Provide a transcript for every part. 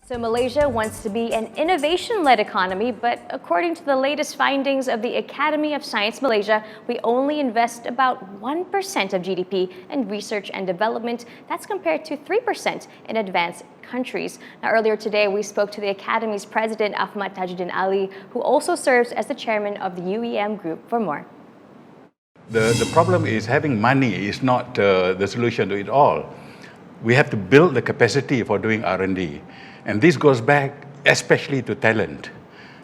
So Malaysia wants to be an innovation-led economy, but according to the latest findings of the Academy of Science Malaysia, we only invest about 1% of GDP in research and development. That's compared to 3% in advanced countries. Now, earlier today, we spoke to the Academy's president, Ahmad Tajuddin Ali, who also serves as the chairman of the UEM Group, for more. The problem is having money is not the solution to it all. We have to build the capacity for doing R&D. And this goes back especially to talent.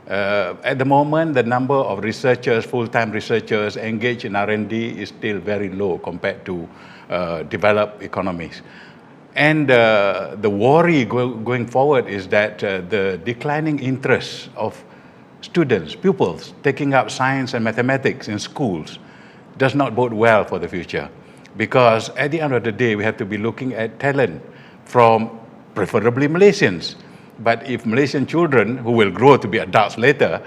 At the moment, the number of researchers, full-time researchers engaged in R&D is still very low compared to developed economies. And the worry going forward is that the declining interest of students, pupils, taking up science and mathematics in schools does not bode well for the future. Because at the end of the day, we have to be looking at talent from preferably Malaysians. But if Malaysian children, who will grow to be adults later,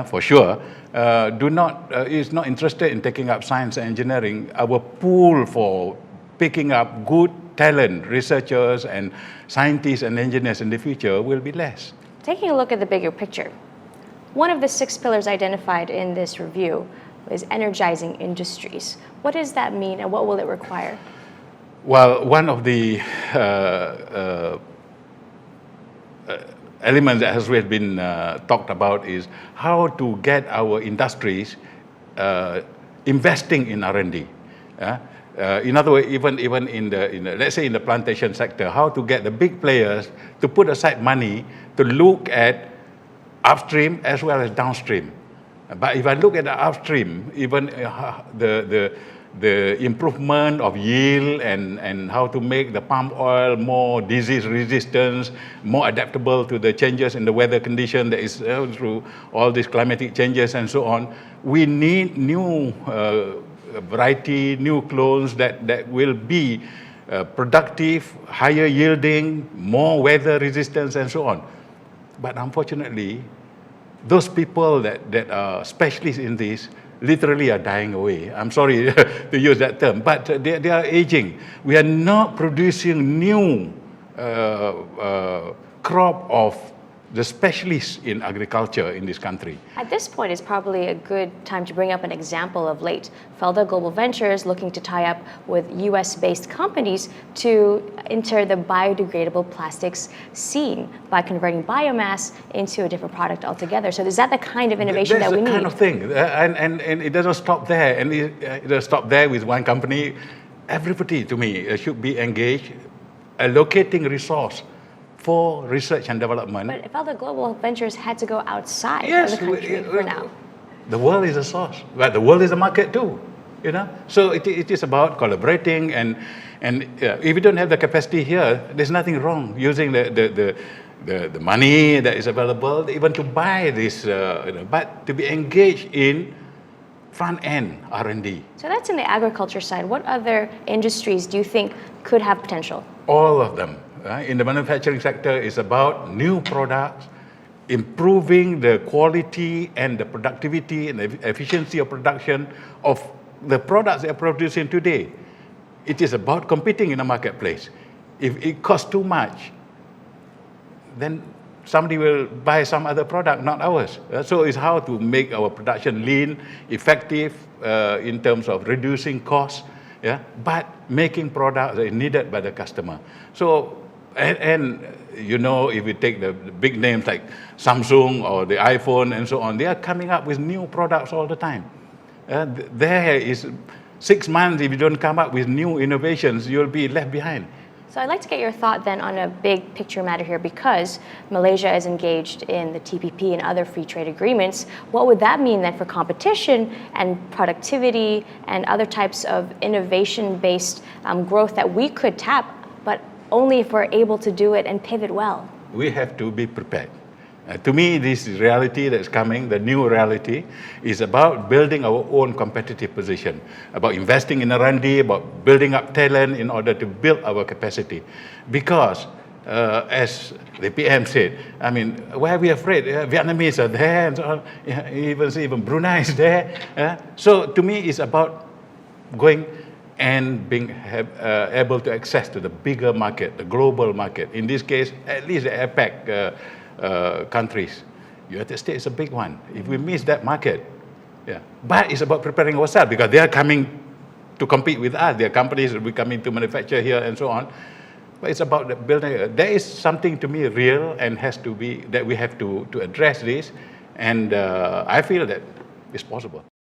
for sure, is not interested in taking up science and engineering, our pool for picking up good talent, researchers and scientists and engineers in the future will be less. Taking a look at the bigger picture, one of the 6 pillars identified in this review is energizing industries. What does that mean and what will it require? Well, one of the elements that has always been talked about is how to get our industries investing in R&D. In other words, even in the let's say in the plantation sector, how to get the big players to put aside money to look at upstream as well as downstream. But if I look at the upstream, even the improvement of yield and how to make the palm oil more disease resistant, more adaptable to the changes in the weather condition that is through all these climatic changes and so on, we need new variety, new clones that will be productive, higher yielding, more weather resistance and so on. But unfortunately, those people that are specialists in this literally are dying away. I'm sorry to use that term, but they are aging. We are not producing new crop of the specialists in agriculture in this country. At this point, it's probably a good time to bring up an example of late. Felda Global Ventures looking to tie up with US-based companies to enter the biodegradable plastics scene by converting biomass into a different product altogether. So is that the kind of innovation that we need? That's the kind of thing, and it doesn't stop there. And it doesn't stop there with one company. Everybody, to me, should be engaged, allocating resource for research and development. But Felda Global Ventures had to go outside of the country for now. The world is a source, but the world is a market too. So it is about collaborating, and if you don't have the capacity here, there's nothing wrong using the money that is available even to buy this, but to be engaged in front-end R&D. So that's in the agriculture side. What other industries do you think could have potential? All of them. In the manufacturing sector, it's about new products, improving the quality and the productivity and the efficiency of production of the products they are producing today. It is about competing in the marketplace. If it costs too much, then somebody will buy some other product, not ours. So it's how to make our production lean, effective in terms of reducing costs, but making products that are needed by the customer. So, and if you take the big names like Samsung or the iPhone and so on, they are coming up with new products all the time. There is 6 months, if you don't come up with new innovations, you'll be left behind. So I'd like to get your thought then on a big picture matter here, because Malaysia is engaged in the TPP and other free trade agreements. What would that mean then for competition and productivity and other types of innovation-based growth that we could tap, but only if we're able to do it and pivot well? We have to be prepared. To me, this reality that's coming, the new reality, is about building our own competitive position, about investing in R&D, about building up talent in order to build our capacity. Because, as the PM said, I mean, why are we afraid? Vietnamese are there, and so on. Even Brunei is there. So to me, it's about going and being able to access to the bigger market, the global market. In this case, at least the APEC countries. United States is a big one. If we miss that market, yeah. But it's about preparing ourselves because they are coming to compete with us. Their companies will be coming to manufacture here and so on. But it's about building. There is something to me real and has to be that we have to address this. And I feel that it's possible.